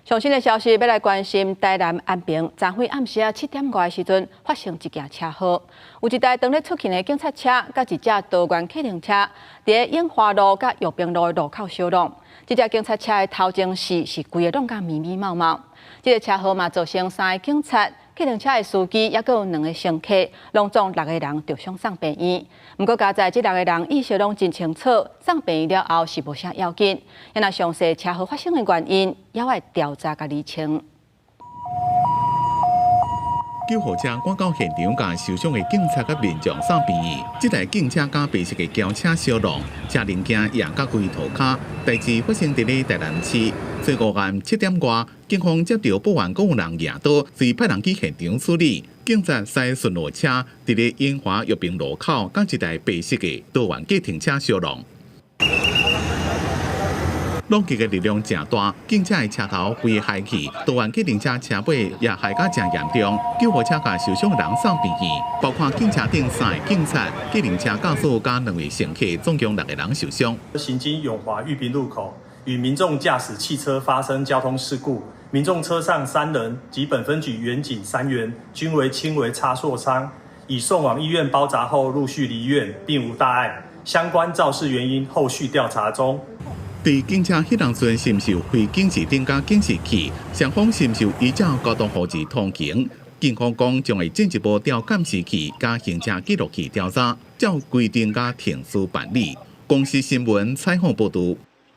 上新的消息要来关心台南安平，昨昏暗时7点外的时阵，发生一件车祸，有一台当咧出勤的警察车，甲一只多元客运车，伫永华路甲玉平路的路口相撞。这只警察车的头前是规个弄甲密密麻麻。这个车祸嘛造成3个警察、客运车的司机，也有2个乘客，拢总6个人受伤送病院。不过，加在这6个人意识拢真清楚，送病院了后是无啥要紧。因那详细车祸发生的原因，也要调查甲厘清。救护车赶到现场，甲受伤的警察甲民众送病院。这台警车甲白色的轿车相撞，车零件也甲规涂骹。代志发生伫咧台南市。最午暗7点外，警方接到报案，讲有人夜倒，遂派人去现场处理。警察驶巡逻车伫咧永华玉平路口，甲一台白色的多元计程车相撞。拢击的力量真大，警车的车头飞害去，多元计程车车尾也害甲真严重。救护车甲受伤的人送病院，包括警车顶3个警察、计程车驾驶加2位乘客，总共6个人受伤。行经永华玉平路口，与民众驾驶汽车发生交通事故，民众车上3人及本分局员警3员均为轻微擦挫伤，已送往医院包扎后陆续离院，并无大碍。相关肇事原因后续调查中。伫警车迄当阵是毋是有开警示灯甲警示器？双方是毋是有依照交通法制通行？警方讲将会进一步调监视器加行车记录器调查，照规定甲停驶办理。公司新闻采访报道。